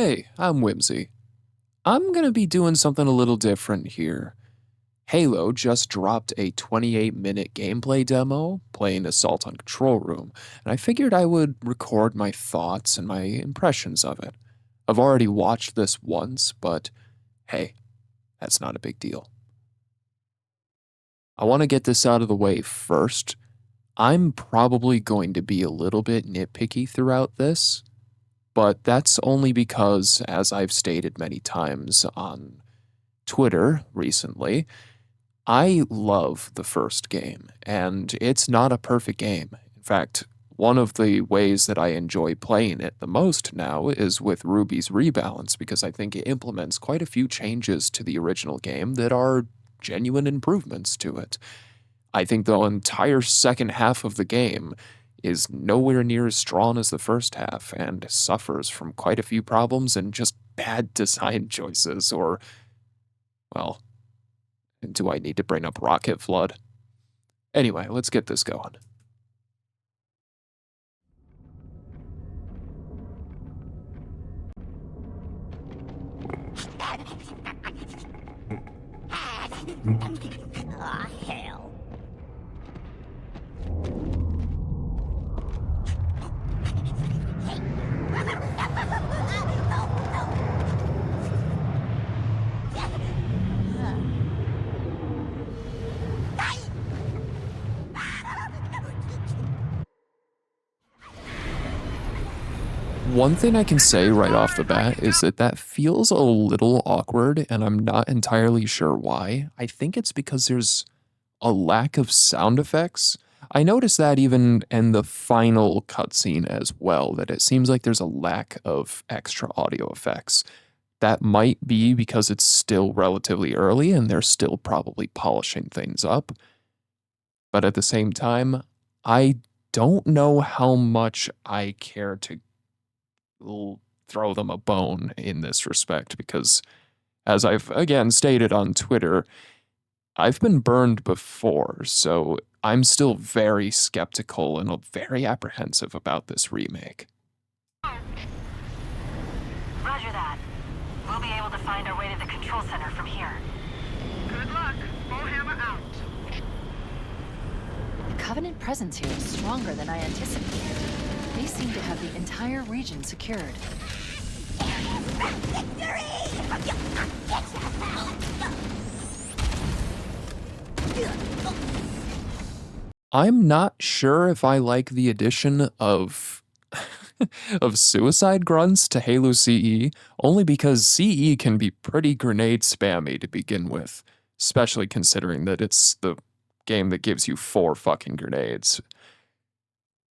Hey, I'm Whimsy. I'm gonna be doing something a little different here. Halo just dropped a 28-minute gameplay demo playing Assault on Control Room, and I figured I would record my thoughts and my impressions of it. I've already watched this once, but hey, that's not a big deal. I want to get this out of the way first. I'm probably going to be a little bit nitpicky throughout this, but that's only because, as I've stated many times on Twitter recently, I love the first game, and it's not a perfect game. In fact, one of the ways that I enjoy playing it the most now is with Ruby's Rebalance, because I think it implements quite a few changes to the original game that are genuine improvements to it. I think the entire second half of the game is nowhere near as strong as the first half and suffers from quite a few problems and just bad design choices, or, well, do I need to bring up Rocket Flood? Anyway, let's get this going. Ah, hell. One thing I can say right off the bat is that feels a little awkward, and I'm not entirely sure why. I think it's because there's a lack of sound effects. I noticed that even in the final cutscene as well, that it seems like there's a lack of extra audio effects. That might be because it's still relatively early and they're still probably polishing things up. But at the same time, I don't know how much I care to throw them a bone in this respect because, as I've again stated on Twitter, I've been burned before, so I'm still very skeptical and very apprehensive about this remake. Roger that. We'll be able to find our way to the control center from here. Good luck. Bowhammer out. The Covenant presence here is stronger than I anticipated. They seem to have the entire region secured. I'm not sure if I like the addition of of suicide grunts to Halo CE, only because CE can be pretty grenade spammy to begin with, especially considering that it's the game that gives you 4 fucking grenades.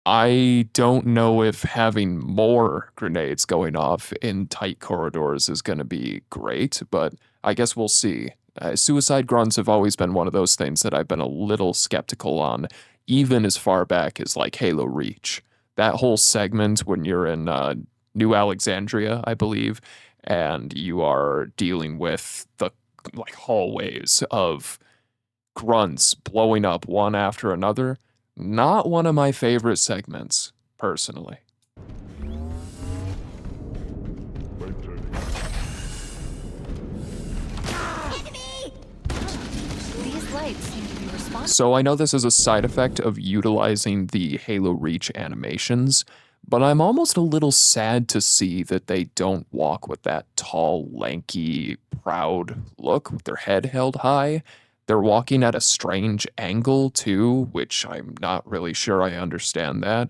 I don't know if having more grenades going off in tight corridors is going to be great, but I guess we'll see. Suicide grunts have always been one of those things that I've been a little skeptical on, even as far back as like Halo Reach. That whole segment when you're in New Alexandria, I believe, and you are dealing with the like hallways of grunts blowing up one after another. Not one of my favorite segments, personally. These lights seem to be responsible. So I know this is a side effect of utilizing the Halo Reach animations, but I'm almost a little sad to see that they don't walk with that tall, lanky, proud look with their head held high. They're walking at a strange angle too, which I'm not really sure I understand that.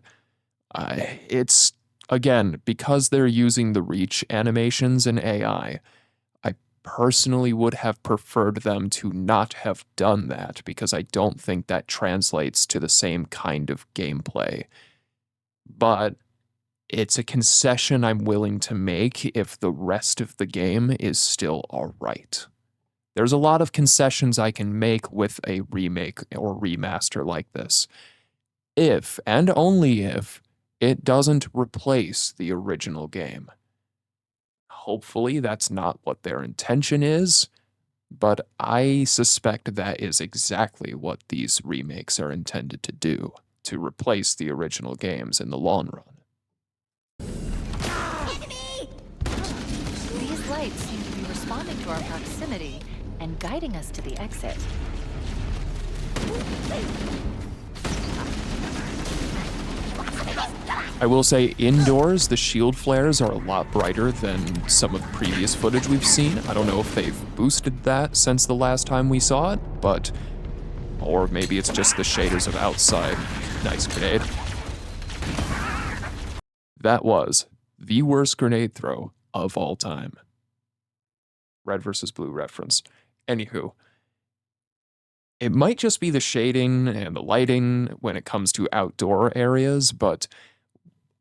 It's, again, because they're using the Reach animations in AI, I personally would have preferred them to not have done that because I don't think that translates to the same kind of gameplay. But it's a concession I'm willing to make if the rest of the game is still alright. There's a lot of concessions I can make with a remake or remaster like this, if, and only if, it doesn't replace the original game. Hopefully that's not what their intention is, but I suspect that is exactly what these remakes are intended to do, to replace the original games in the long run. lights seem to be responding to our proximity and guiding us to the exit. I will say indoors, the shield flares are a lot brighter than some of the previous footage we've seen. I don't know if they've boosted that since the last time we saw it, but... or maybe it's just the shaders of outside. Nice grenade. That was the worst grenade throw of all time. Red versus blue reference. Anywho, it might just be the shading and the lighting when it comes to outdoor areas, but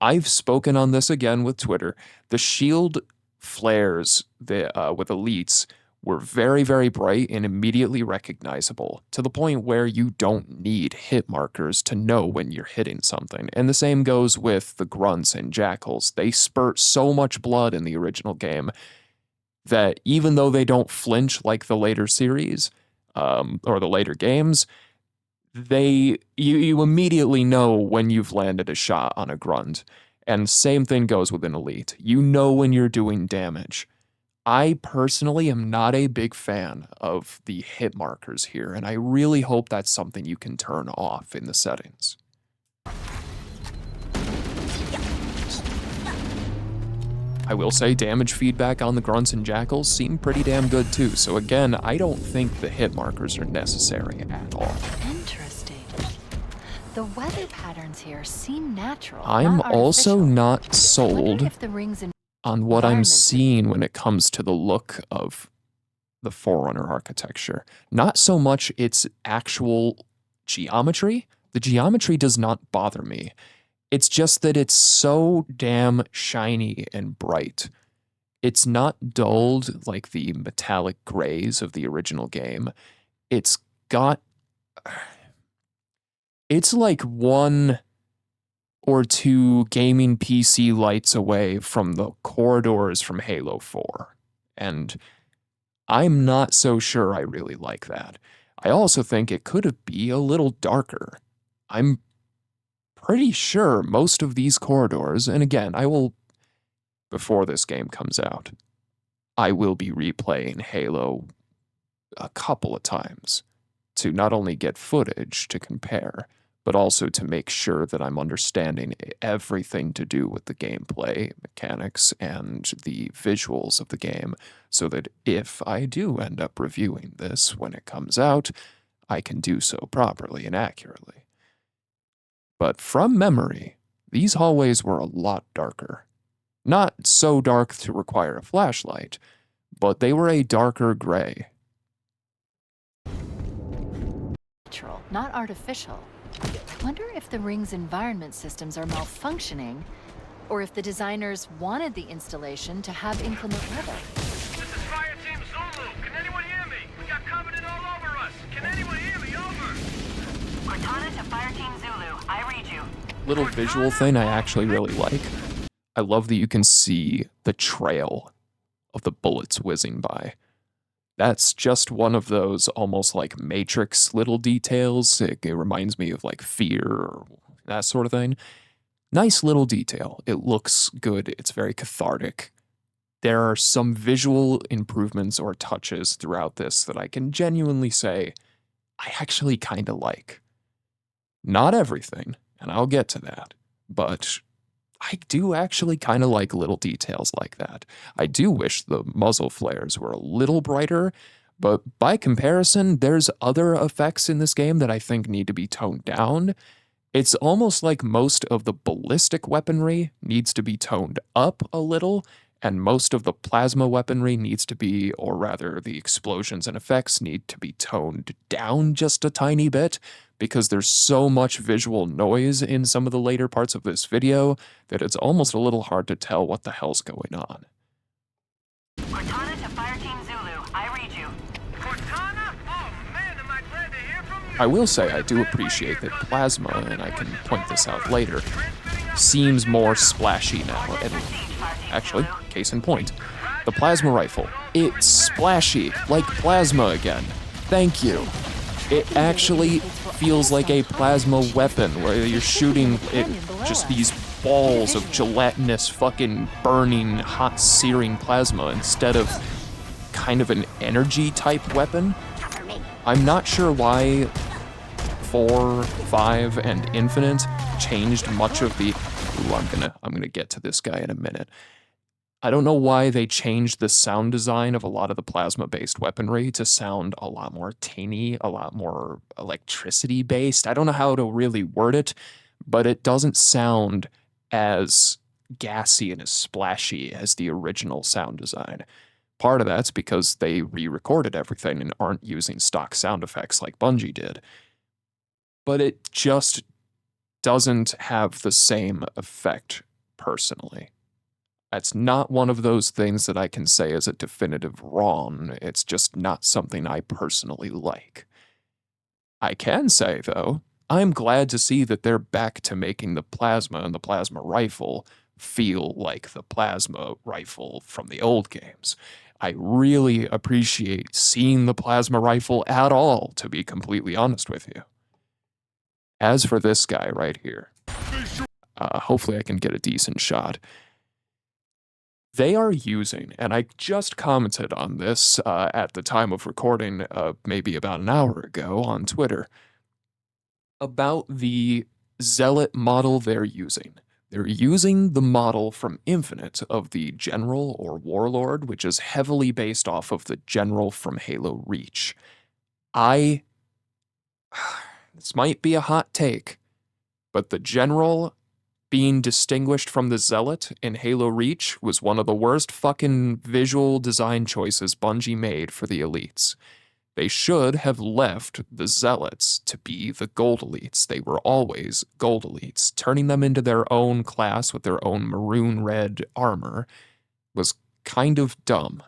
I've spoken on this again with Twitter. The shield flares with elites were very, very bright and immediately recognizable, to the point where you don't need hit markers to know when you're hitting something. And the same goes with the grunts and jackals. They spurt so much blood in the original game that even though they don't flinch like the later series, or the later games, you immediately know when you've landed a shot on a grunt. And same thing goes with an elite. You know when you're doing damage. I personally am not a big fan of the hit markers here, and I really hope that's something you can turn off in the settings. I will say damage feedback on the grunts and jackals seem pretty damn good too, so again, I don't think the hit markers are necessary at all. Interesting. The weather patterns here seem natural. I'm not also artificial. not Wonder sold if the rings in on what I'm environment- seeing when it comes to the look of the Forerunner architecture. Not so much its actual geometry. The geometry does not bother me. It's just that it's so damn shiny and bright. It's not dulled like the metallic grays of the original game. It's like one or two gaming PC lights away from the corridors from Halo 4. And I'm not so sure I really like that. I also think it could be a little darker. I'm pretty sure most of these corridors, and again, before this game comes out, I will be replaying Halo a couple of times to not only get footage to compare, but also to make sure that I'm understanding everything to do with the gameplay mechanics and the visuals of the game, so that if I do end up reviewing this when it comes out, I can do so properly and accurately. But from memory, these hallways were a lot darker. Not so dark to require a flashlight, but they were a darker gray. natural, not artificial. I wonder if the ring's environment systems are malfunctioning, or if the designers wanted the installation to have inclement weather. This is Fire Team Zulu. Can anyone hear me? We got Covenant all over us. Can anyone hear me? Over. Cortana to Fire Team Zulu. I read you. Little visual thing I actually really like. I love that you can see the trail of the bullets whizzing by. That's just one of those almost like Matrix little details. It reminds me of like Fear or that sort of thing. Nice little detail. It looks good. It's very cathartic. There are some visual improvements or touches throughout this that I can genuinely say I actually kind of like. Not everything, and I'll get to that, but I do actually kind of like little details like that. I do wish the muzzle flares were a little brighter, but by comparison, there's other effects in this game that I think need to be toned down. It's almost like most of the ballistic weaponry needs to be toned up a little, and most of the plasma weaponry needs to be, or rather the explosions and effects need to be toned down just a tiny bit, because there's so much visual noise in some of the later parts of this video that it's almost a little hard to tell what the hell's going on. Cortana to Fire Team Zulu. I read you. Cortana? Oh man, am I glad to hear from you. I will say I do appreciate that plasma, and I can point this out later, seems more splashy now. And actually, case in point, the plasma rifle. It's splashy, like plasma again. Thank you. It actually feels like a plasma weapon where you're shooting just these balls of gelatinous fucking burning hot searing plasma instead of kind of an energy type weapon. I'm not sure why 4, 5, and Infinite changed much of the... Ooh, I'm gonna get to this guy in a minute. I don't know why they changed the sound design of a lot of the plasma-based weaponry to sound a lot more tinny, a lot more electricity-based. I don't know how to really word it, but it doesn't sound as gassy and as splashy as the original sound design. Part of that's because they re-recorded everything and aren't using stock sound effects like Bungie did. But it just doesn't have the same effect, personally. That's not one of those things that I can say is a definitive wrong. It's just not something I personally like. I can say, though, I'm glad to see that they're back to making the plasma and the plasma rifle feel like the plasma rifle from the old games. I really appreciate seeing the plasma rifle at all, to be completely honest with you. As for this guy right here, hopefully I can get a decent shot. They are using, and I just commented on this at the time of recording, maybe about an hour ago on Twitter, about the Zealot model they're using. They're using the model from Infinite of the General or Warlord, which is heavily based off of the General from Halo Reach. This might be a hot take, but the General being distinguished from the Zealot in Halo Reach was one of the worst fucking visual design choices Bungie made for the elites. They should have left the Zealots to be the Gold Elites. They were always Gold Elites. Turning them into their own class with their own maroon-red armor was kind of dumb.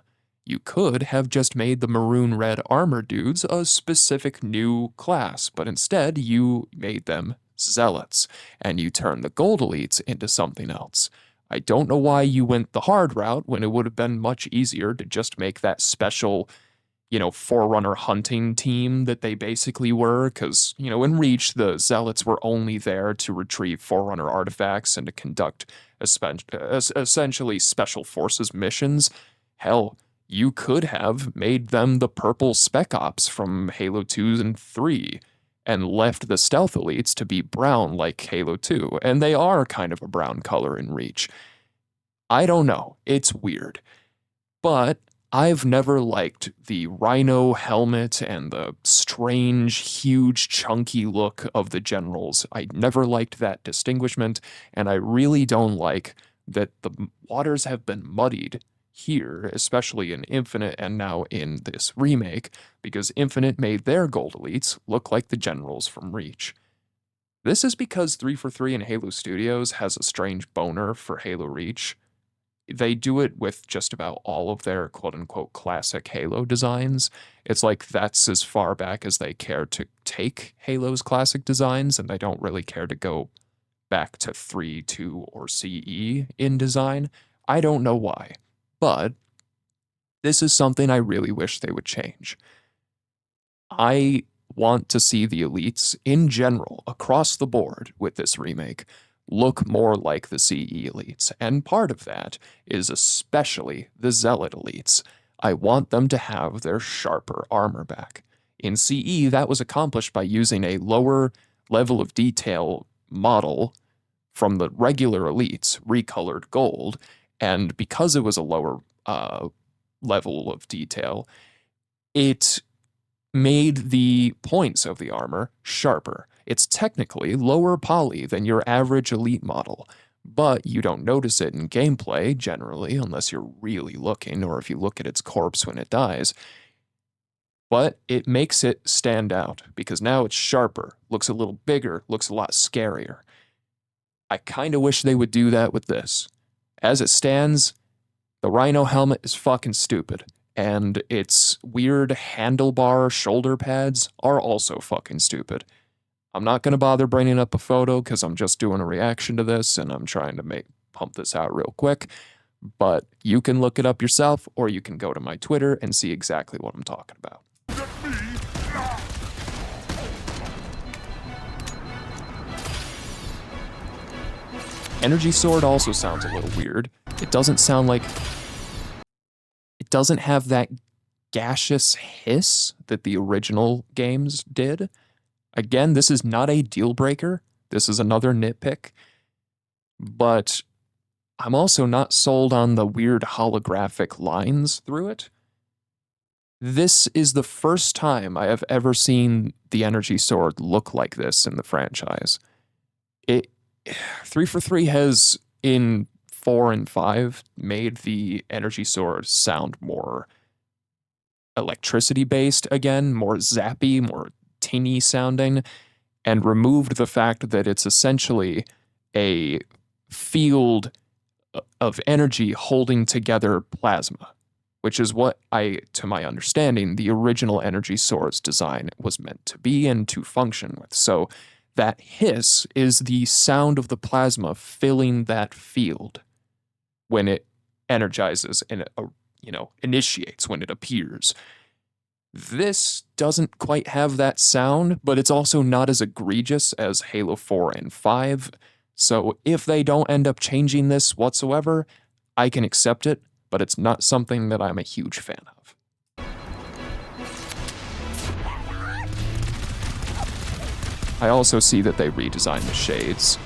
You could have just made the maroon-red armor dudes a specific new class, but instead you made them Zealots, and you turned the Gold Elites into something else. I don't know why you went the hard route when it would have been much easier to just make that special, Forerunner hunting team that they basically were, because, in Reach, the Zealots were only there to retrieve Forerunner artifacts and to conduct essentially Special Forces missions. Hell, you could have made them the purple Spec Ops from Halo 2 and 3, and left the Stealth Elites to be brown like Halo 2, and they are kind of a brown color in Reach. I don't know, it's weird. But I've never liked the rhino helmet and the strange, huge, chunky look of the generals. I never liked that distinguishment, and I really don't like that the waters have been muddied here, especially in Infinite and now in this remake, because Infinite made their Gold Elites look like the generals from Reach. This is because 343 and Halo Studios has a strange boner for Halo Reach. They do it with just about all of their quote-unquote classic Halo designs. It's like that's as far back as they care to take Halo's classic designs, and they don't really care to go back to 3, 2, or CE in design. I don't know why. But this is something I really wish they would change. I want to see the elites in general, across the board with this remake, look more like the CE elites, and part of that is especially the Zealot elites. I want them to have their sharper armor back. In CE, that was accomplished by using a lower level of detail model from the regular elites, recolored gold, and because it was a lower level of detail, it made the points of the armor sharper. It's technically lower poly than your average elite model, but you don't notice it in gameplay generally unless you're really looking or if you look at its corpse when it dies. But it makes it stand out because now it's sharper, looks a little bigger, looks a lot scarier. I kind of wish they would do that with this. As it stands, the Rhino helmet is fucking stupid, and its weird handlebar shoulder pads are also fucking stupid. I'm not going to bother bringing up a photo because I'm just doing a reaction to this and I'm trying to pump this out real quick, but you can look it up yourself or you can go to my Twitter and see exactly what I'm talking about. Energy Sword also sounds a little weird. It doesn't sound like... It doesn't have that gaseous hiss that the original games did. Again, this is not a deal breaker. This is another nitpick. But I'm also not sold on the weird holographic lines through it. This is the first time I have ever seen the Energy Sword look like this in the franchise. 343 has, in 4 and 5, made the Energy Sword sound more electricity-based again, more zappy, more tinny sounding, and removed the fact that it's essentially a field of energy holding together plasma, which is what to my understanding, the original Energy Sword's design was meant to be and to function with. So that hiss is the sound of the plasma filling that field when it energizes and initiates, when it appears. This doesn't quite have that sound, but it's also not as egregious as Halo 4 and 5. So if they don't end up changing this whatsoever, I can accept it, but it's not something that I'm a huge fan of. I also see that they redesigned the shades.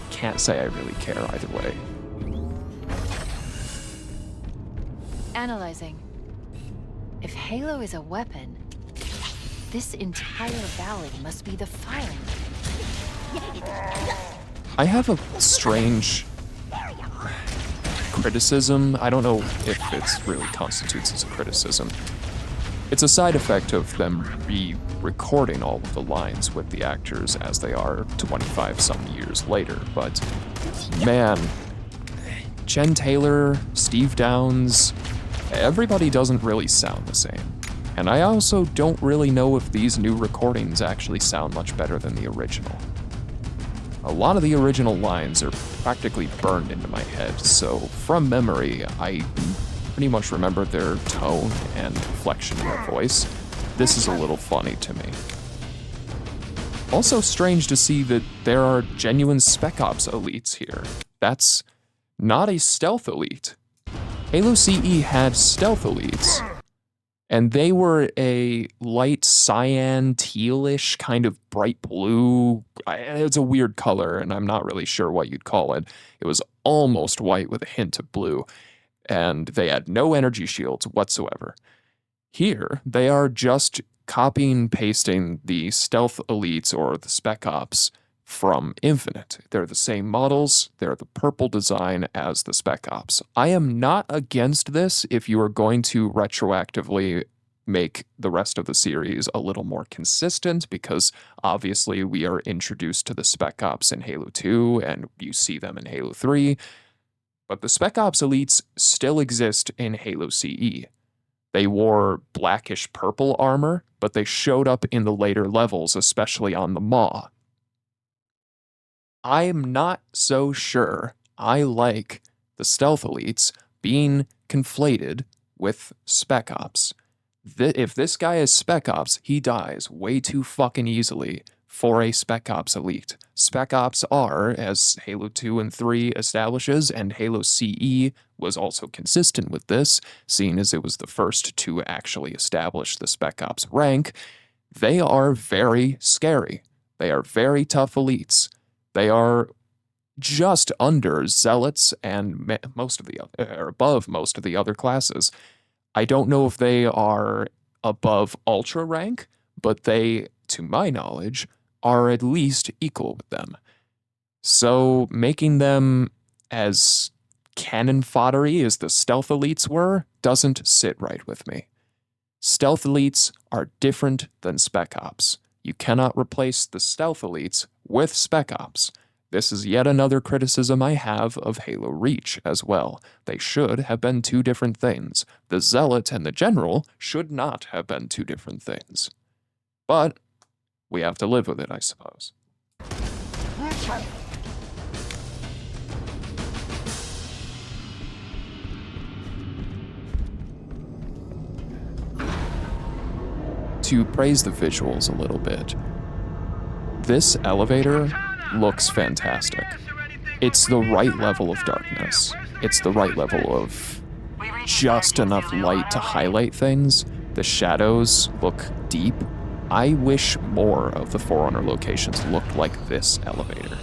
Can't say I really care either way. Analyzing. If Halo is a weapon, this entire valley must be the firing. I have a strange criticism. I don't know if it really constitutes as a criticism. It's a side effect of them re-recording all of the lines with the actors as they are 25-some years later, but man, Jen Taylor, Steve Downes, everybody doesn't really sound the same. And I also don't really know if these new recordings actually sound much better than the original. A lot of the original lines are practically burned into my head, so from memory, I pretty much remember their tone and inflection in their voice. This is a little funny to me. Also strange to see that there are genuine Spec Ops elites here. That's not a stealth elite. Halo CE had stealth elites, and they were a light cyan, tealish, kind of bright blue. It's a weird color, and I'm not really sure what you'd call it. It was almost white with a hint of blue, and they had no energy shields whatsoever. Here, they are just copying and pasting the stealth elites or the Spec Ops from Infinite. They're the same models, they're the purple design as the Spec Ops. I am not against this if you are going to retroactively make the rest of the series a little more consistent, because obviously we are introduced to the Spec Ops in Halo 2 and you see them in Halo 3, but the Spec Ops elites still exist in Halo CE. They wore blackish purple armor, but they showed up in the later levels, especially on the Maw. I'm not so sure I like the stealth elites being conflated with Spec Ops. If this guy is Spec Ops, he dies way too fucking easily for a Spec Ops elite. Spec Ops are, as Halo 2 and 3 establishes, and Halo CE was also consistent with this, seeing as it was the first to actually establish the Spec Ops rank, they are very scary. They are very tough elites. They are just under Zealots and most of the or above most of the other classes. I don't know if they are above Ultra rank, but they, to my knowledge, are at least equal with them. So making them as cannon foddery as the stealth elites were doesn't sit right with me. Stealth elites are different than Spec Ops. You cannot replace the stealth elites with Spec Ops. This is yet another criticism I have of Halo Reach as well. They should have been two different things. The Zealot and the General should not have been two different things. But we have to live with it, I suppose. To praise the visuals a little bit, this elevator looks fantastic. It's the right level of darkness. It's the right level of just enough light to highlight things. The shadows look deep. I wish more of the Forerunner locations looked like this elevator.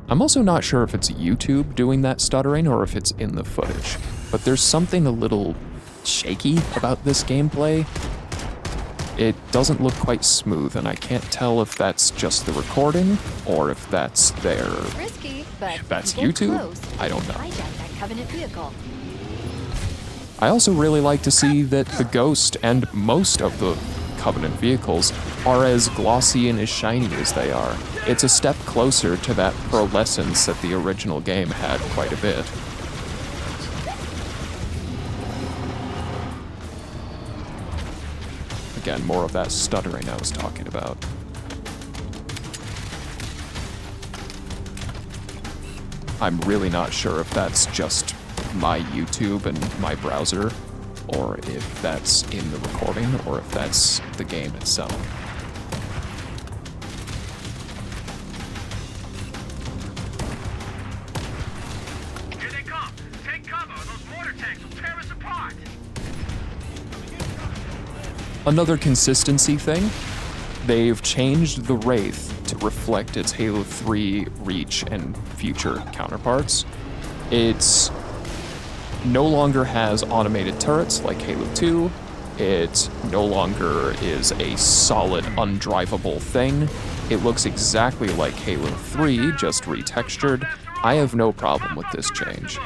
I'm also not sure if it's YouTube doing that stuttering or if it's in the footage, but there's something a little shaky about this gameplay. It doesn't look quite smooth, and I can't tell if that's just the recording or if that's their... Risky, but If that's you get YouTube? close, I don't know. hijack that Covenant vehicle. I also really like to see that the Ghost and most of the Covenant vehicles are as glossy and as shiny as they are. It's a step closer to that pearlescence that the original game had quite a bit. Again, more of that stuttering I was talking about. I'm really not sure if that's just my YouTube and my browser, or if that's in the recording, or if that's the game itself. Here they come. Take cover. Those mortar tanks will tear us apart. Another consistency thing, they've changed the Wraith to reflect its Halo 3 Reach and future counterparts. It's no longer has automated turrets like Halo 2. It no longer is a solid, undrivable thing. It looks exactly like Halo 3, just retextured. I have no problem with this change.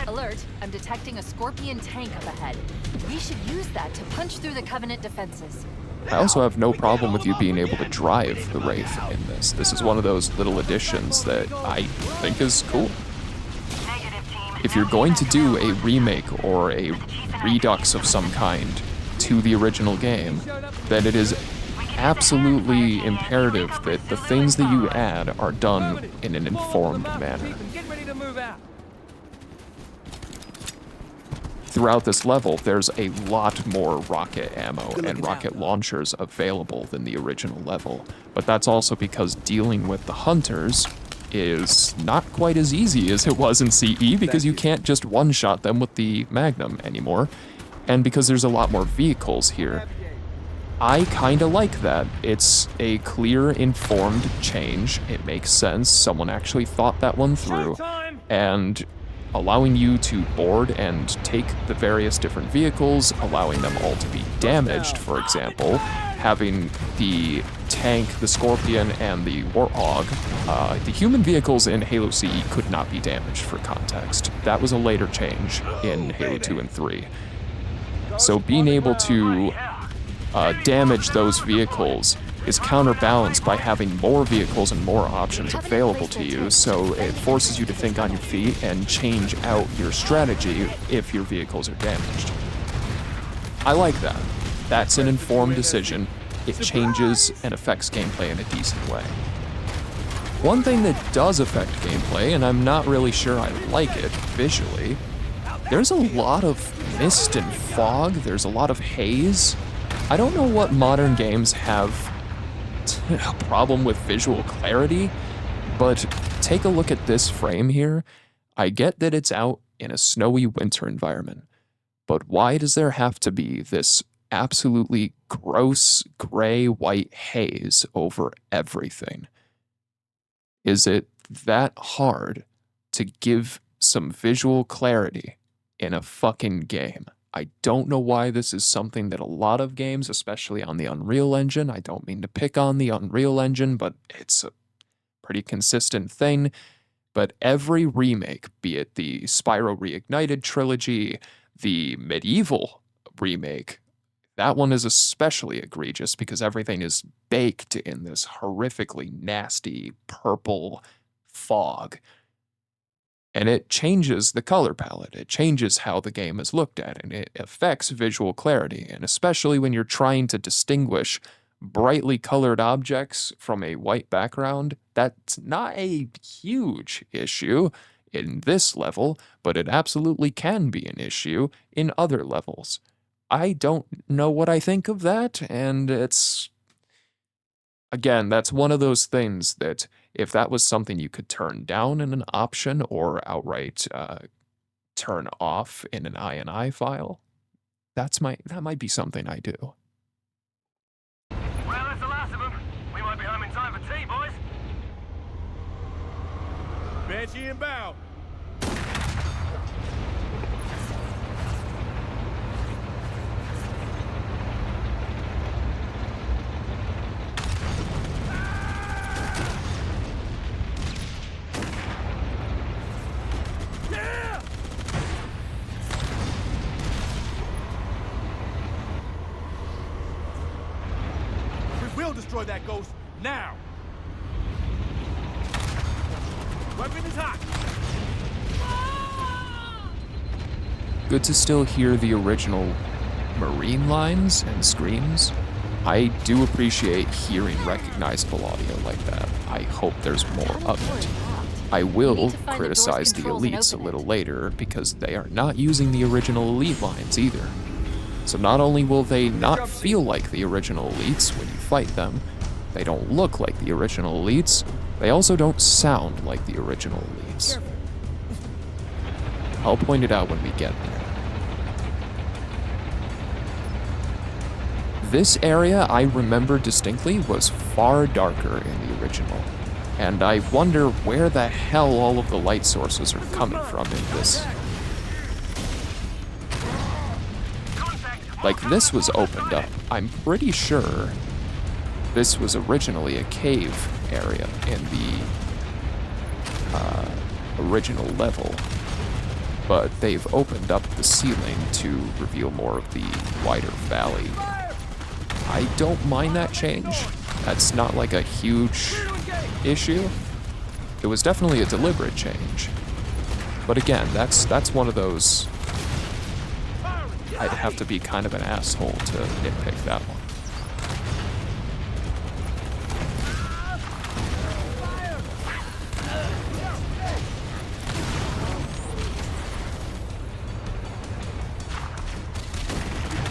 Alert, I'm detecting a Scorpion tank up ahead. We should use that to punch through the Covenant defenses. I also have no problem with you being able to drive the Wraith in this. This is one of those little additions that I think is cool. If you're going to do a remake or a redux of some kind to the original game, then it is absolutely imperative that the things that you add are done in an informed manner. Throughout this level, there's a lot more rocket ammo and rocket launchers available than the original level, but that's also because dealing with the hunters is not quite as easy as it was in CE, because you can't just one-shot them with the Magnum anymore, and because there's a lot more vehicles here. I kinda like that. It's a clear, informed change. It makes sense. Someone actually thought that one through, and allowing you to board and take the various different vehicles, allowing them all to be damaged, for example, having the tank, the Scorpion, and the Warthog. The human vehicles in Halo CE could not be damaged, for context. That was a later change in Halo 2 and 3. So being able to damage those vehicles is counterbalanced by having more vehicles and more options available to you, so it forces you to think on your feet and change out your strategy if your vehicles are damaged. I like that. That's an informed decision. It changes and affects gameplay in a decent way. One thing that does affect gameplay, and I'm not really sure I like it visually, there's a lot of mist and fog, there's a lot of haze. I don't know what modern games have a problem with visual clarity, but take a look at this frame here. I get that it's out in a snowy winter environment, but why does there have to be this absolutely gross gray-white haze over everything? Is it that hard to give some visual clarity in a fucking game? I don't know why this is something that a lot of games, especially on the Unreal Engine, I don't mean to pick on the Unreal Engine, but it's a pretty consistent thing. But every remake, be it the Spyro Reignited trilogy, the Medieval remake, that one is especially egregious because everything is baked in this horrifically nasty purple fog. And it changes the color palette, it changes how the game is looked at, and it affects visual clarity, and especially when you're trying to distinguish brightly colored objects from a white background, that's not a huge issue in this level, but it absolutely can be an issue in other levels. I don't know what I think of that, and again, that's one of those things that if that was something you could turn down in an option or outright turn off in an INI file, that might be something I do. Well, that's the last of them. We might be home in time for tea, boys. Banshee inbound. We'll destroy that ghost now. Weapon is hot. Good to still hear the original Marine lines and screams. I do appreciate hearing recognizable audio like that. I hope there's more of it. I will criticize the elites a little later because they are not using the original elite lines either. So not only will they not feel like the original elites when you fight them, they don't look like the original elites, they also don't sound like the original elites. I'll point it out when we get there. This area I remember distinctly was far darker in the original, and I wonder where the hell all of the light sources are coming from in this. Like, this was opened up. I'm pretty sure this was originally a cave area in the original level, but they've opened up the ceiling to reveal more of the wider valley. I don't mind that change. That's not like a huge issue. It was definitely a deliberate change. But again, that's one of those. I'd have to be kind of an asshole to nitpick that one.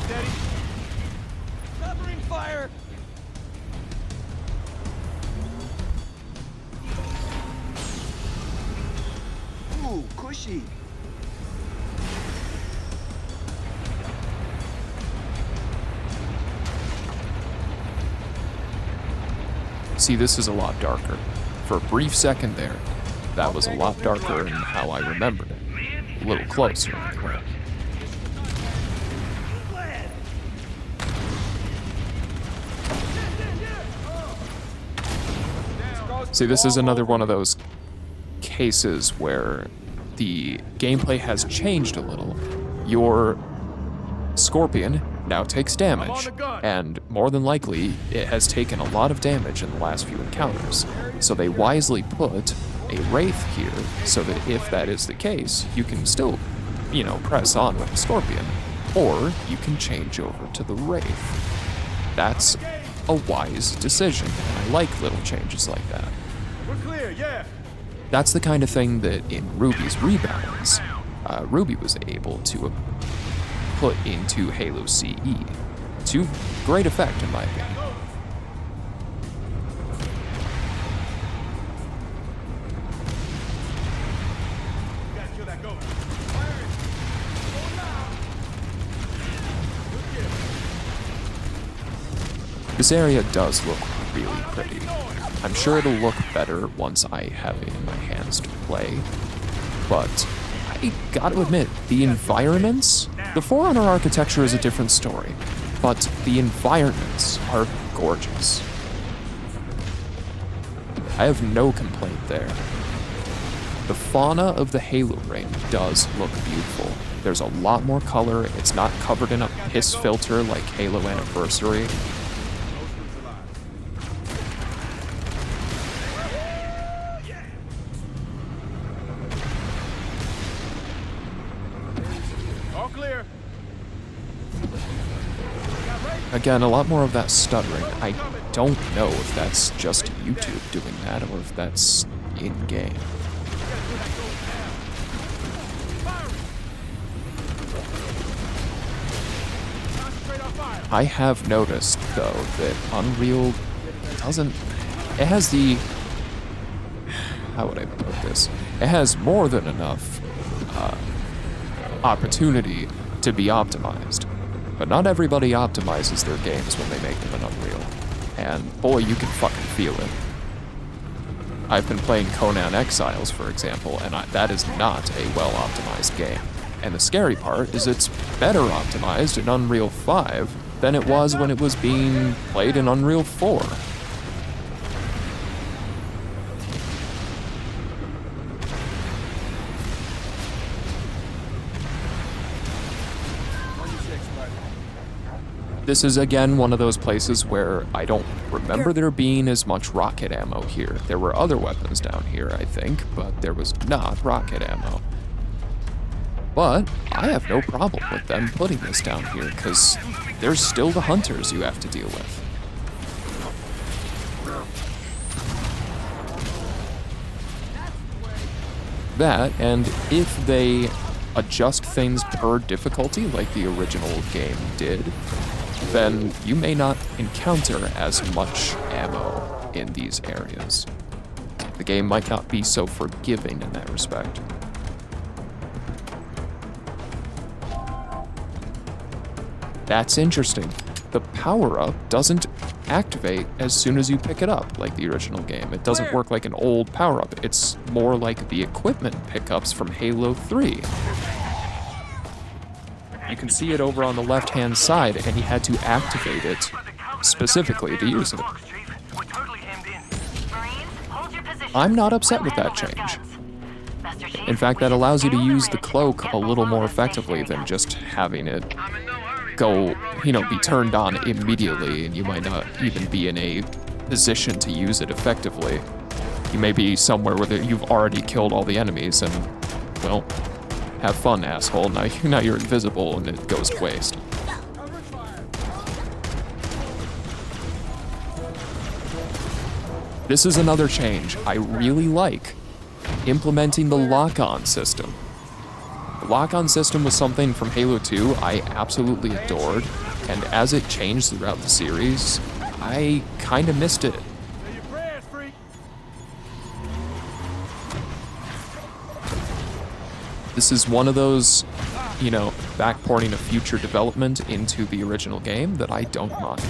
Steady. Covering fire. Ooh, cushy. See, this is a lot darker. For a brief second there, that was a lot darker than how I remembered it. A little closer, anyway. See, this is another one of those cases where the gameplay has changed a little. Your Scorpion now takes damage, and more than likely, it has taken a lot of damage in the last few encounters. So they wisely put a Wraith here, so that if that is the case, you can still, press on with the Scorpion, or you can change over to the Wraith. That's a wise decision, and I like little changes like that. We're clear, yeah. That's the kind of thing that in Ruby's rebounds, Ruby was able to put into Halo CE to great effect, in my opinion. Gotta kill that ghost. This area does look really pretty. I'm sure it'll look better once I have it in my hands to play, but I gotta admit, the environments, the Forerunner architecture is a different story, but the environments are gorgeous. I have no complaint there. The fauna of the Halo ring does look beautiful. There's a lot more color, it's not covered in a piss filter like Halo Anniversary. All clear. Again, a lot more of that stuttering. I don't know if that's just YouTube doing that or if that's in-game. I have noticed, though, that Unreal doesn't... It has the... How would I put this? It has more than enough opportunity to be optimized. But not everybody optimizes their games when they make them in Unreal. And boy, you can fucking feel it. I've been playing Conan Exiles, for example, and that is not a well-optimized game. And the scary part is it's better optimized in Unreal 5 than it was when it was being played in Unreal 4. This is again one of those places where I don't remember there being as much rocket ammo here. There were other weapons down here, I think, but there was not rocket ammo. But I have no problem with them putting this down here, because there's still the hunters you have to deal with. That, and if they adjust things per difficulty like the original game did, then you may not encounter as much ammo in these areas. The game might not be so forgiving in that respect. That's interesting. The power-up doesn't activate as soon as you pick it up like the original game. It doesn't work like an old power-up. It's more like the equipment pickups from Halo 3. You can see it over on the left-hand side, and you had to activate it specifically to use it. I'm not upset with that change. In fact, that allows you to use the cloak a little more effectively than just having it go, be turned on immediately, and you might not even be in a position to use it effectively. You may be somewhere where you've already killed all the enemies, and, well, have fun, asshole. Now you're invisible and it goes to waste. This is another change I really like. Implementing the lock-on system. The lock-on system was something from Halo 2 I absolutely adored, and as it changed throughout the series, I kinda missed it. This is one of those, backporting a future development into the original game that I don't mind.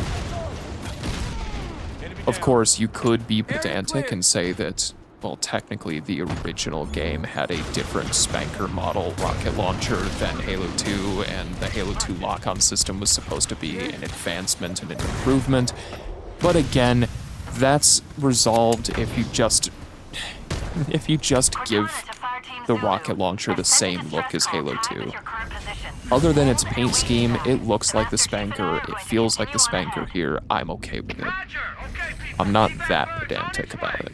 Of course, you could be pedantic and say that, well, technically the original game had a different spanker model rocket launcher than Halo 2, and the Halo 2 lock-on system was supposed to be an advancement and an improvement. But again, that's resolved if you just give the rocket launcher the same look as Halo 2. Other than its paint scheme, it looks like the spanker, it feels like the spanker here, I'm okay with it. I'm not that pedantic about it.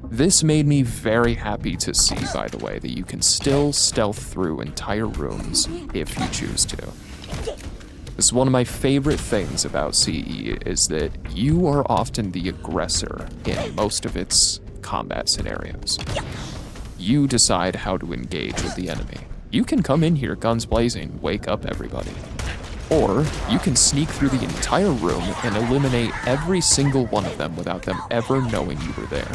This made me very happy to see, by the way, that you can still stealth through entire rooms if you choose to. This is one of my favorite things about CE, is that you are often the aggressor in most of its combat scenarios. You decide how to engage with the enemy. You can come in here guns blazing, wake up everybody. Or you can sneak through the entire room and eliminate every single one of them without them ever knowing you were there.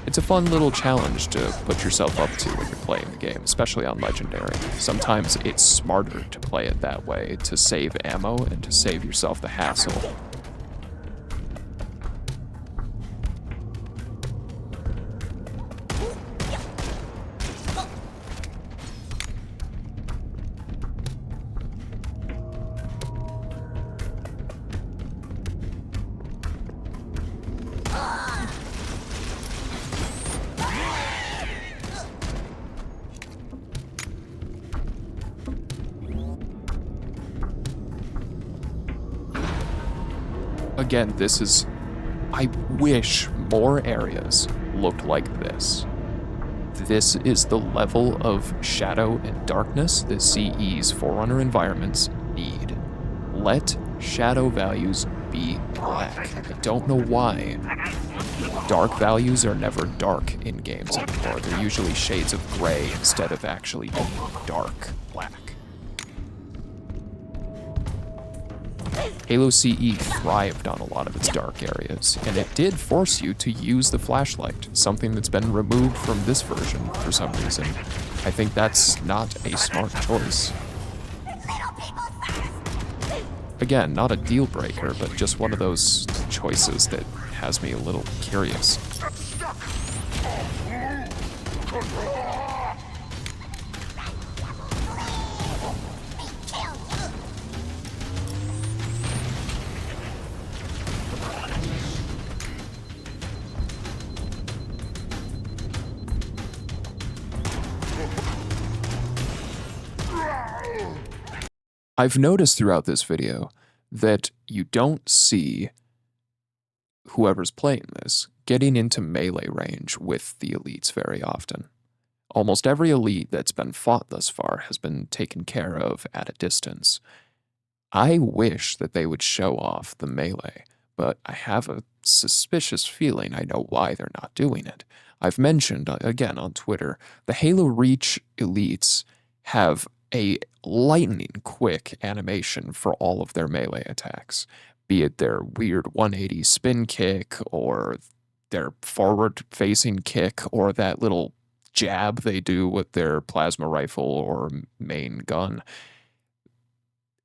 It's a fun little challenge to put yourself up to when you're playing the game, especially on Legendary. Sometimes it's smarter to play it that way, to save ammo and to save yourself the hassle. Again, I wish more areas looked like this. This is the level of shadow and darkness that CE's Forerunner environments need. Let shadow values be black. I don't know why. Dark values are never dark in games anymore. They're usually shades of gray instead of actually being dark black. Halo CE thrived on a lot of its dark areas, and it did force you to use the flashlight, something that's been removed from this version for some reason. I think that's not a smart choice. Again, not a deal breaker, but just one of those choices that has me a little curious. I've noticed throughout this video that you don't see whoever's playing this getting into melee range with the elites very often. Almost every elite that's been fought thus far has been taken care of at a distance. I wish that they would show off the melee, but I have a suspicious feeling I know why they're not doing it. I've mentioned, again on Twitter, the Halo Reach elites have a lightning quick animation for all of their melee attacks, be it their weird 180 spin kick or their forward facing kick or that little jab they do with their plasma rifle or main gun.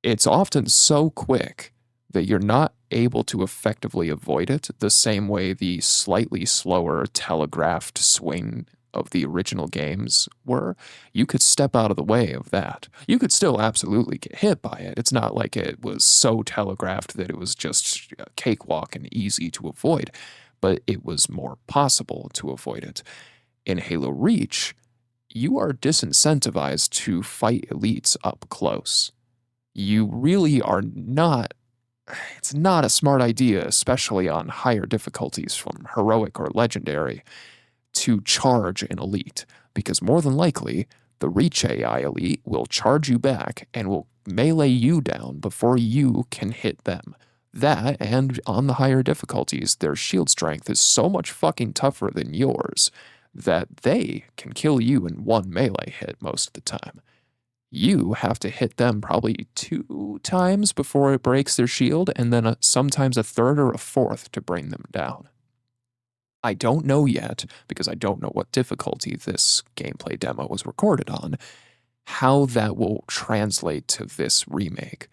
It's often so quick that you're not able to effectively avoid it the same way the slightly slower telegraphed swing of the original games were. You could step out of the way of that. You could still absolutely get hit by it. It's not like it was so telegraphed that it was just a cakewalk and easy to avoid, but it was more possible to avoid it. In Halo Reach, you are disincentivized to fight elites up close. You really are not. It's not a smart idea, especially on higher difficulties from heroic or legendary, to charge an elite, because more than likely, the Reach AI elite will charge you back and will melee you down before you can hit them. That, and on the higher difficulties, their shield strength is so much fucking tougher than yours that they can kill you in one melee hit most of the time. You have to hit them probably 2 times before it breaks their shield, and then sometimes a third or a fourth to bring them down. I don't know yet, because I don't know what difficulty this gameplay demo was recorded on, how that will translate to this remake.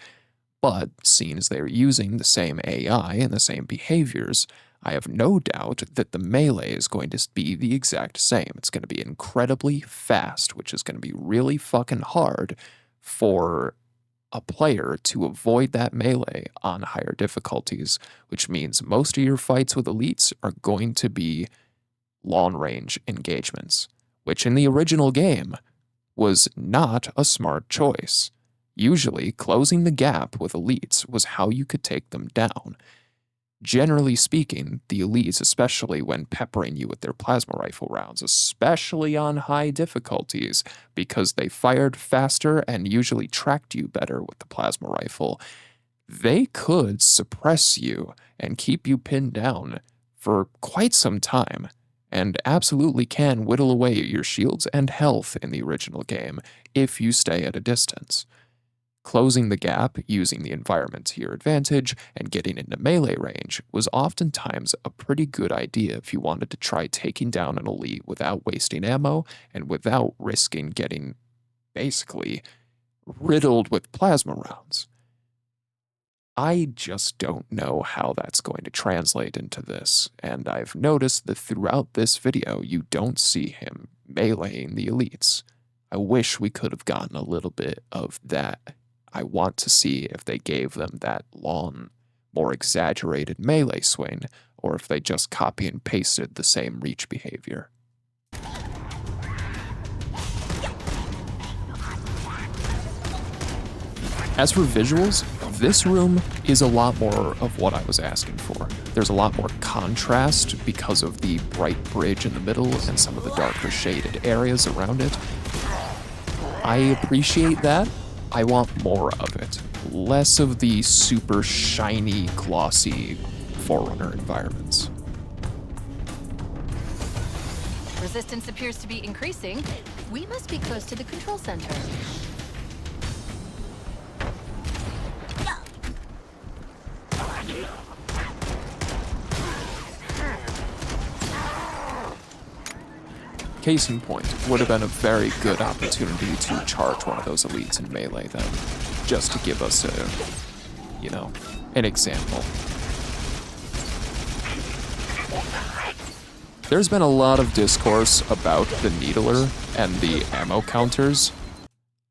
But seeing as they're using the same AI and the same behaviors, I have no doubt that the melee is going to be the exact same. It's going to be incredibly fast, which is going to be really fucking hard for a player to avoid that melee on higher difficulties, which means most of your fights with elites are going to be long-range engagements, which in the original game was not a smart choice. Usually, closing the gap with elites was how you could take them down. Generally speaking, the elites, especially when peppering you with their plasma rifle rounds, especially on high difficulties, because they fired faster and usually tracked you better with the plasma rifle, they could suppress you and keep you pinned down for quite some time, and absolutely can whittle away at your shields and health in the original game if you stay at a distance. Closing the gap, using the environment to your advantage, and getting into melee range was oftentimes a pretty good idea if you wanted to try taking down an elite without wasting ammo and without risking getting, basically, riddled with plasma rounds. I just don't know how that's going to translate into this, and I've noticed that throughout this video you don't see him meleeing the elites. I wish we could have gotten a little bit of that. I want to see if they gave them that long, more exaggerated melee swing, or if they just copy and pasted the same Reach behavior. As for visuals, this room is a lot more of what I was asking for. There's a lot more contrast because of the bright bridge in the middle and some of the darker shaded areas around it. I appreciate that. I want more of it. less of the super shiny, glossy Forerunner environments. Resistance appears to be increasing. We must be close to the control center. Case in point, would have been a very good opportunity to charge one of those elites in melee then, just to give us a, you know, an example. There's been a lot of discourse about the Needler and the ammo counters.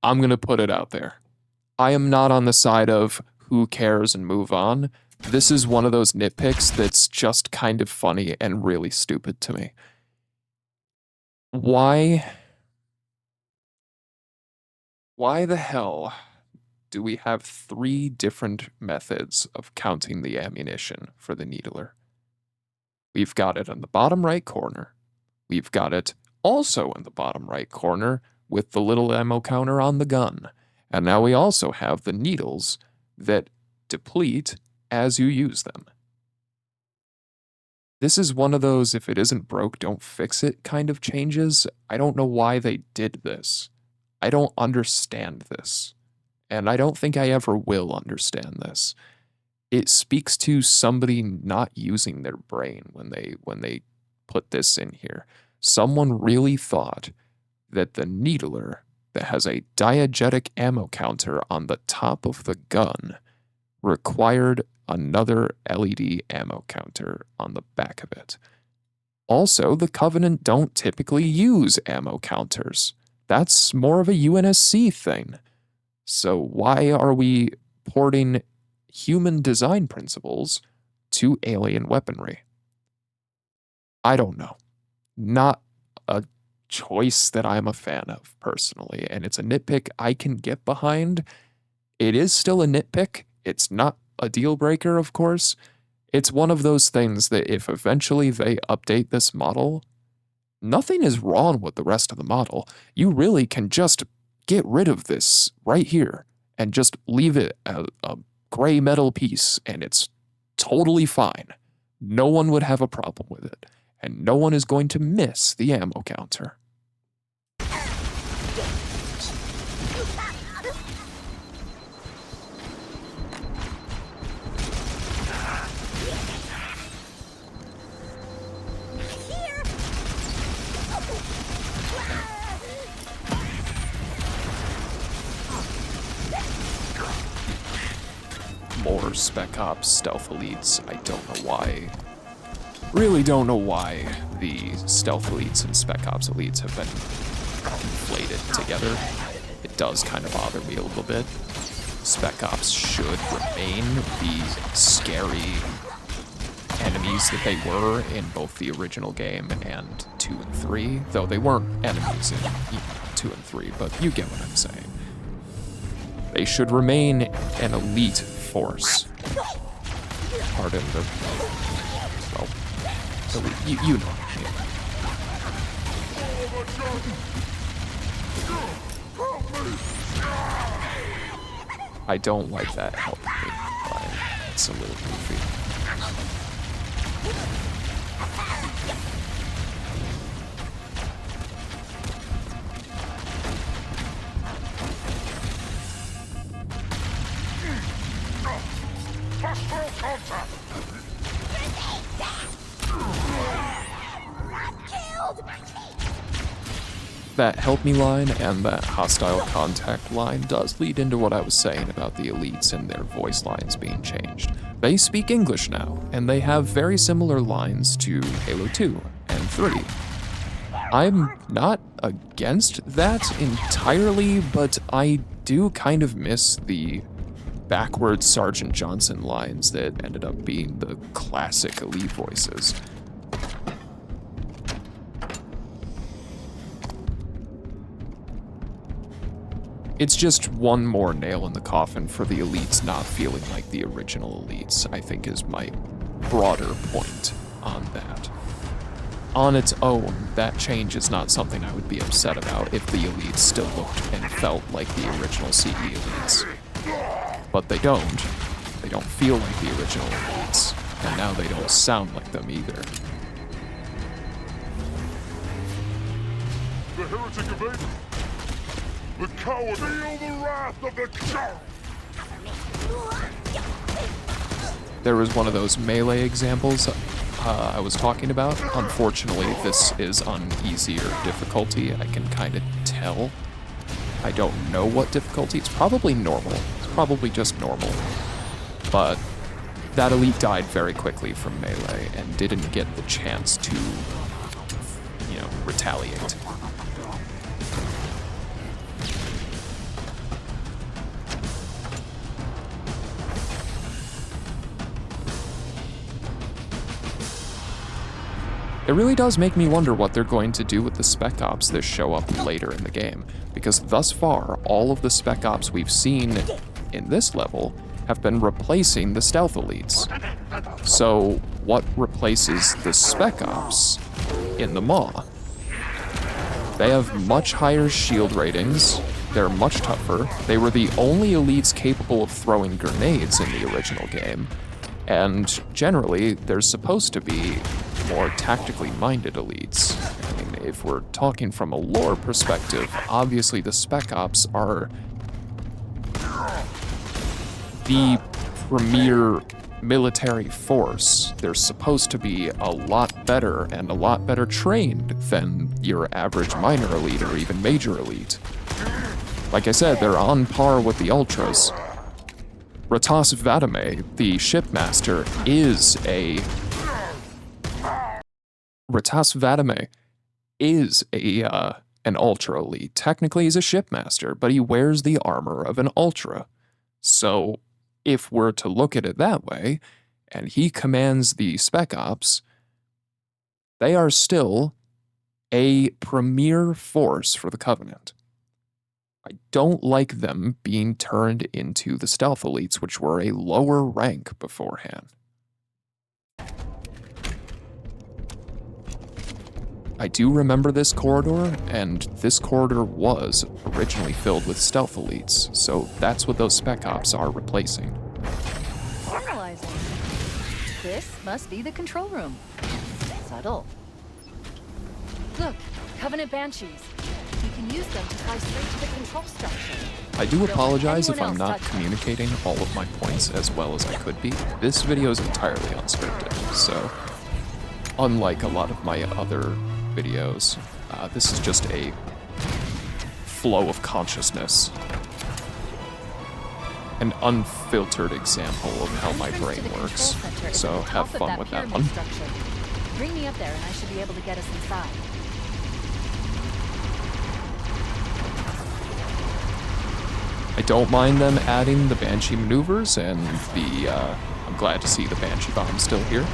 I'm gonna put it out there. I am not on the side of who cares and move on. This is one of those nitpicks that's just kind of funny and really stupid to me. Why the hell do we have 3 different methods of counting the ammunition for the Needler? We've got it in the bottom right corner. We've got it also in the bottom right corner with the little ammo counter on the gun. And now we also have the needles that deplete as you use them. This is one of those if it isn't broke, don't fix it kind of changes. I don't know why they did this. I don't understand this. And I don't think I ever will understand this. It speaks to somebody not using their brain when they put this in here. Someone really thought that the Needler that has a diegetic ammo counter on the top of the gun required another LED ammo counter on the back of it. Also, the Covenant don't typically use ammo counters. That's more of a UNSC thing. So why are we porting human design principles to alien weaponry? I don't know. Not a choice that I'm a fan of personally, and it's a nitpick I can get behind. It is still a nitpick. It's not a deal breaker, of course. It's one of those things that if eventually they update this model, nothing is wrong with the rest of the model. You really can just get rid of this right here and just leave it a gray metal piece, and it's totally fine. No one would have a problem with it, and no one is going to miss the ammo counter. More Spec Ops stealth elites. I don't know why. Really don't know why the stealth elites and Spec Ops elites have been conflated together. It does kind of bother me a little bit. Spec Ops should remain the scary enemies that they were in both the original game and 2 and 3, though they weren't enemies in 2 and 3, but you get what I'm saying. They should remain an elite force. Pardon the... well, you know. I don't like that help me line. It's a little goofy. That help me line and that hostile contact line does lead into what I was saying about the elites and their voice lines being changed. They speak English now, and they have very similar lines to Halo 2 and 3. I'm not against that entirely, but I do kind of miss the backwards Sergeant Johnson lines that ended up being the classic elite voices. It's just one more nail in the coffin for the elites not feeling like the original elites, I think is my broader point on that. On its own, that change is not something I would be upset about if the elites still looked and felt like the original CE elites. but they don't. They don't feel like the original elites, and now they don't sound like them either. The heretic evaded. The coward. Feel the wrath of the coward. There was one of those melee examples I was talking about. Unfortunately, this is on easier difficulty. I can kind of tell. I don't know what difficulty. It's probably normal. It's probably just normal. But that elite died very quickly from melee and didn't get the chance to, retaliate. It really does make me wonder what they're going to do with the Spec Ops that show up later in the game, because thus far, all of the Spec Ops we've seen in this level have been replacing the Stealth Elites. So, what replaces the Spec Ops in the Maw? They have much higher shield ratings, they're much tougher, they were the only elites capable of throwing grenades in the original game, and generally, they're supposed to be more tactically minded elites. I mean, if we're talking from a lore perspective, obviously the Spec Ops are the premier military force. They're supposed to be a lot better and a lot better trained than your average minor elite or even major elite. Like I said, they're on par with the Ultras. Ratas Vadame, the shipmaster, is an Ultra elite. Technically, he's a shipmaster, but he wears the armor of an Ultra. So, if we're to look at it that way, and he commands the Spec Ops, they are still a premier force for the Covenant. I don't like them being turned into the Stealth Elites, which were a lower rank beforehand. I do remember this corridor, and this corridor was originally filled with Stealth Elites, so that's what those Spec Ops are replacing. Analyzing. This must be the control room. Subtle. Look, Covenant Banshees. You can use them to fly straight to the control structure. I do apologize if I'm anyone not else touch communicating all of my points as well as I could be. This video is entirely unscripted, so unlike a lot of my other videos, this is just a flow of consciousness. An unfiltered example of how my brain works. So have fun with that one. Bring me up there and I should be able to get us inside. I don't mind them adding the Banshee maneuvers and I'm glad to see the Banshee bomb still here.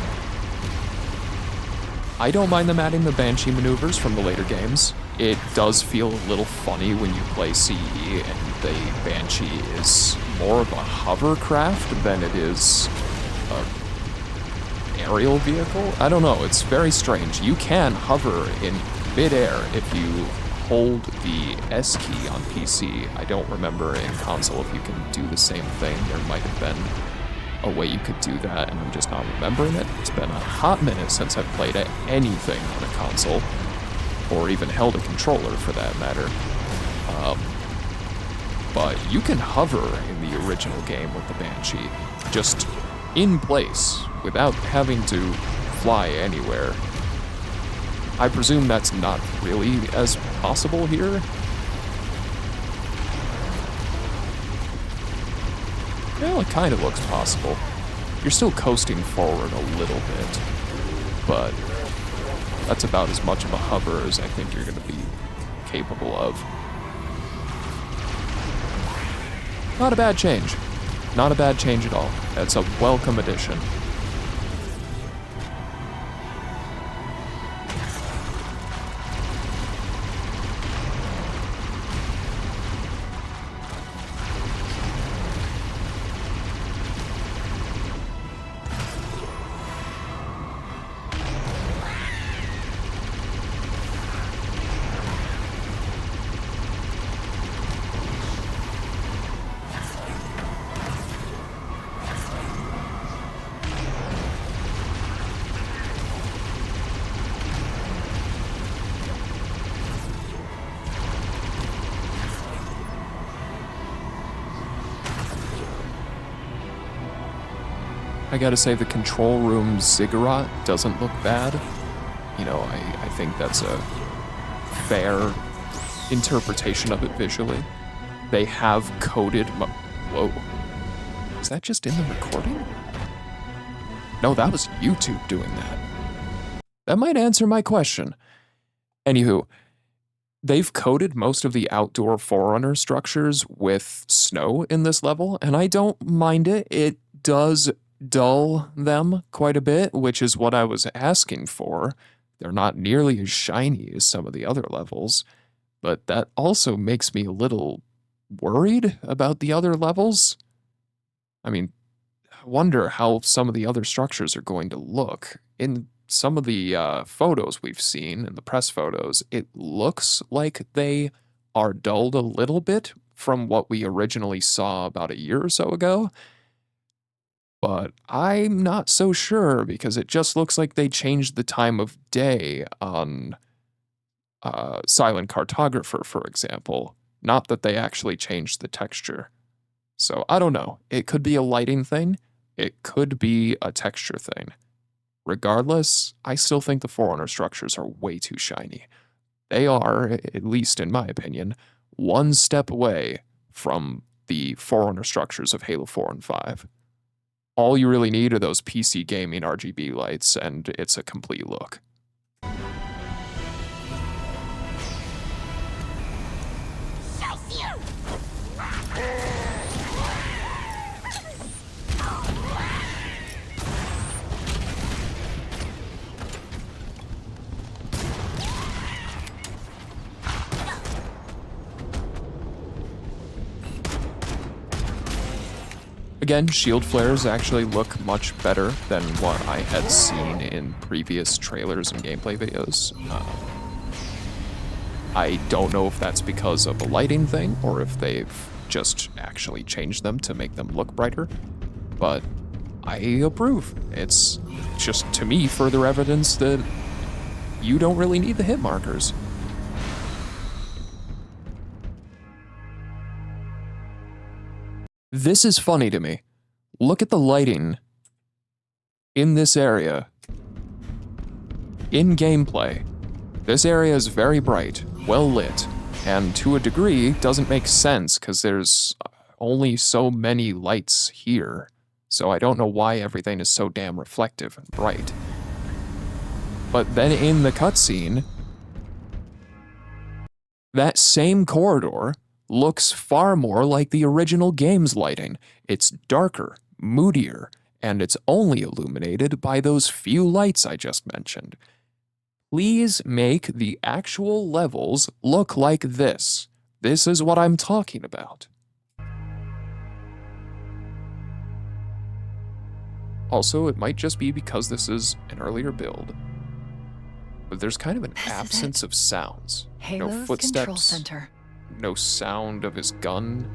I don't mind them adding the Banshee maneuvers from the later games. It does feel a little funny when you play CE and the Banshee is more of a hovercraft than it is an aerial vehicle. I don't know, it's very strange. You can hover in midair if you hold the S key on PC. I don't remember in console if you can do the same thing. There might have been a way you could do that, and I'm just not remembering it. It's been a hot minute since I've played anything on a console, or even held a controller for that matter. But you can hover in the original game with the Banshee, just in place, without having to fly anywhere. I presume that's not really as possible here. Well, it kind of looks possible. You're still coasting forward a little bit, but that's about as much of a hover as I think you're going to be capable of. Not a bad change. Not a bad change at all. That's a welcome addition. I gotta say, the control room ziggurat doesn't look bad. You know, I think that's a fair interpretation of it visually. They have coded whoa. Is that just in the recording? No, that was YouTube doing that. That might answer my question. Anywho, they've coded most of the outdoor Forerunner structures with snow in this level, and I don't mind it. It does dull them quite a bit, which is what I was asking for. They're not nearly as shiny as some of the other levels, but that also makes me a little worried about the other levels. I mean, I wonder how some of the other structures are going to look. In some of the photos we've seen, in the press photos, it looks like they are dulled a little bit from what we originally saw about a year or so ago. But I'm not so sure because it just looks like they changed the time of day on Silent Cartographer, for example. Not that they actually changed the texture. So I don't know. It could be a lighting thing. It could be a texture thing. Regardless, I still think the Forerunner structures are way too shiny. They are, at least in my opinion, one step away from the Forerunner structures of Halo 4 and 5. All you really need are those PC gaming RGB lights, and it's a complete look. Again, shield flares actually look much better than what I had seen in previous trailers and gameplay videos. I don't know if that's because of a lighting thing or if they've just actually changed them to make them look brighter, but I approve. It's just, to me, further evidence that you don't really need the hit markers. This is funny to me. Look at the lighting in this area. In gameplay, this area is very bright, well lit, and to a degree doesn't make sense because there's only so many lights here, so I don't know why everything is so damn reflective and bright. But then in the cutscene, that same corridor looks far more like the original game's lighting. It's darker, moodier, and it's only illuminated by those few lights I just mentioned. Please make the actual levels look like this. This is what I'm talking about. Also, it might just be because this is an earlier build, but there's kind of an absence of sounds. Halo's No footsteps. control center. No sound of his gun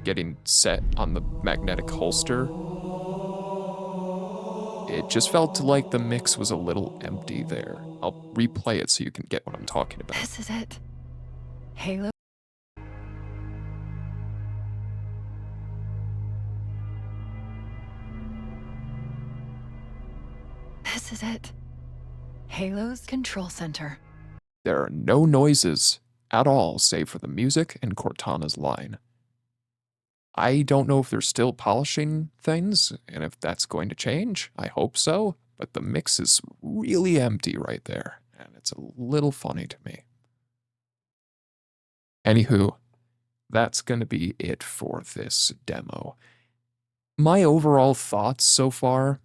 getting set on the magnetic holster. It just felt like the mix was a little empty there. I'll replay it so you can get what I'm talking about. This is it. Halo. This is it. Halo's control center. There are no noises at all save for the music and Cortana's line. I don't know if they're still polishing things and if that's going to change. I hope so, but the mix is really empty right there, and it's a little funny to me. Anywho, that's going to be it for this demo. My overall thoughts so far,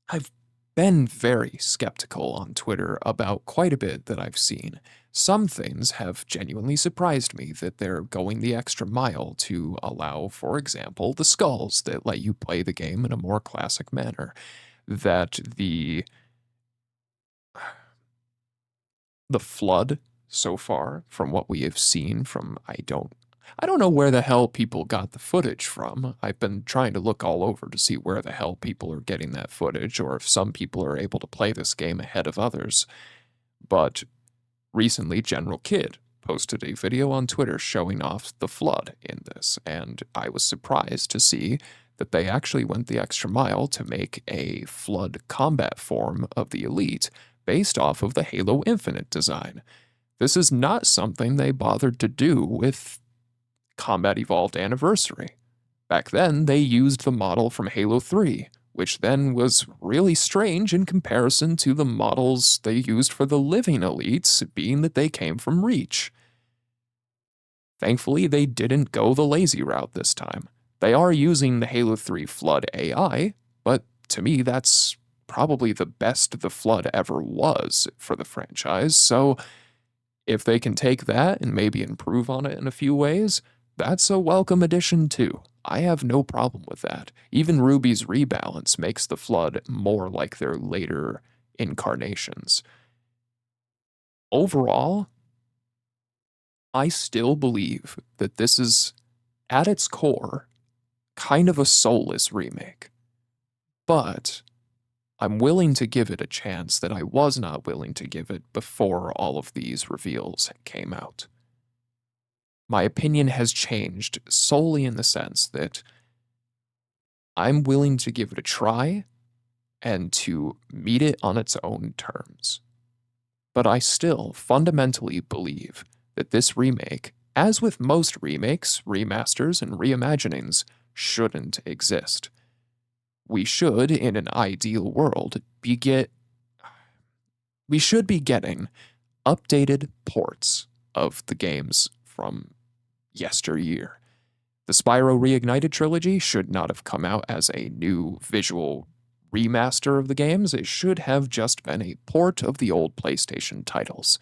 I've been very skeptical on Twitter about quite a bit that I've seen. Some things have genuinely surprised me that they're going the extra mile to allow, for example, the skulls that let you play the game in a more classic manner. That the flood so far, from what we have seen from, I don't know where the hell people got the footage from. I've been trying to look all over to see where the hell people are getting that footage, or if some people are able to play this game ahead of others. But recently, General Kid posted a video on Twitter showing off the flood in this, and I was surprised to see that they actually went the extra mile to make a Flood combat form of the Elite based off of the Halo Infinite design. This is not something they bothered to do with Combat Evolved Anniversary. Back then, they used the model from Halo 3, which then was really strange in comparison to the models they used for the Living Elites, being that they came from Reach. Thankfully, they didn't go the lazy route this time. They are using the Halo 3 Flood AI, but to me, that's probably the best the Flood ever was for the franchise, so if they can take that and maybe improve on it in a few ways, that's a welcome addition too. I have no problem with that. Even Ruby's rebalance makes the Flood more like their later incarnations. Overall, I still believe that this is, at its core, kind of a soulless remake. But I'm willing to give it a chance that I was not willing to give it before all of these reveals came out. My opinion has changed solely in the sense that I'm willing to give it a try and to meet it on its own terms. But I still fundamentally believe that this remake, as with most remakes, remasters, and reimaginings, shouldn't exist. We should, in an ideal world, we should be getting updated ports of the games from yesteryear. The Spyro Reignited trilogy should not have come out as a new visual remaster of the games. It should have just been a port of the old PlayStation titles.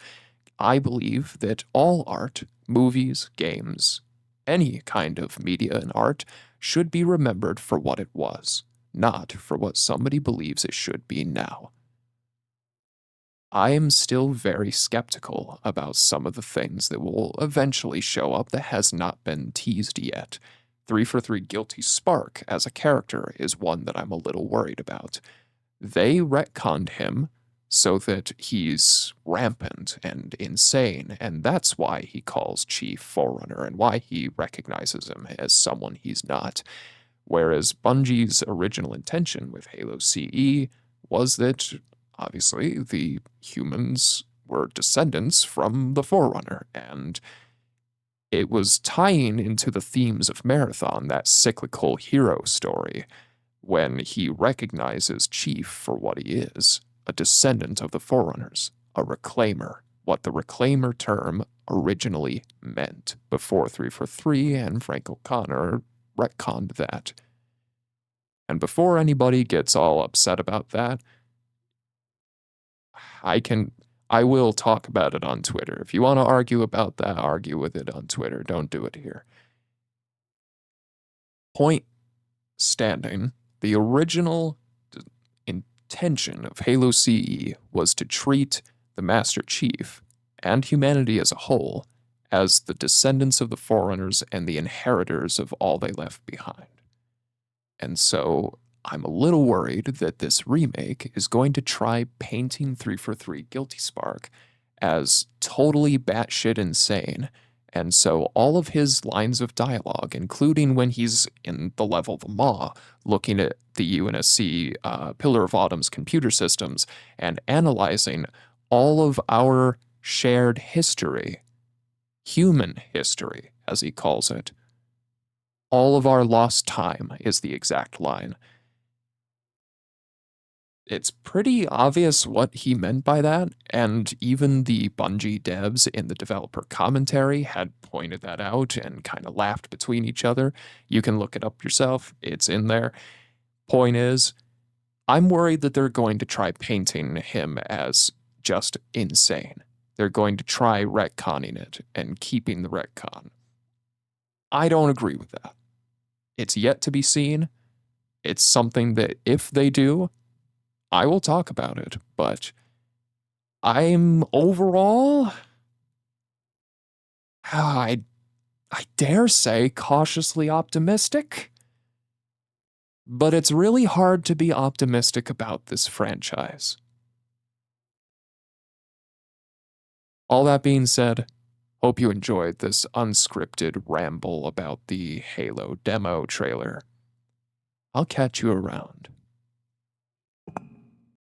I believe that all art, movies, games, any kind of media and art should be remembered for what it was, not for what somebody believes it should be now. I am still very skeptical about some of the things that will eventually show up that has not been teased yet. 343 Guilty Spark as a character is one that I'm a little worried about. They retconned him so that he's rampant and insane, and that's why he calls Chief Forerunner and why he recognizes him as someone he's not. Whereas Bungie's original intention with Halo CE was that, obviously, the humans were descendants from the Forerunner, and it was tying into the themes of Marathon, that cyclical hero story, when he recognizes Chief for what he is, a descendant of the Forerunners, a reclaimer, what the reclaimer term originally meant before 343 and Frank O'Connor retconned that. And before anybody gets all upset about that, I will talk about it on Twitter. If you want to argue about that, argue with it on Twitter. Don't do it here. Point standing, the original intention of Halo CE was to treat the Master Chief and humanity as a whole as the descendants of the Forerunners and the inheritors of all they left behind. And so I'm a little worried that this remake is going to try painting 343 Guilty Spark as totally batshit insane. And so all of his lines of dialogue, including when he's in the level of the Maw, looking at the UNSC Pillar of Autumn's computer systems and analyzing all of our shared history, human history, as he calls it. All of our lost time is the exact line. It's pretty obvious what he meant by that, and even the Bungie devs in the developer commentary had pointed that out and kind of laughed between each other. You can look it up yourself, it's in there. Point is, I'm worried that they're going to try painting him as just insane. They're going to try retconning it and keeping the retcon. I don't agree with that. It's yet to be seen. It's something that if they do, I will talk about it, but I'm overall, I dare say, cautiously optimistic. But it's really hard to be optimistic about this franchise. All that being said, hope you enjoyed this unscripted ramble about the Halo demo trailer. I'll catch you around.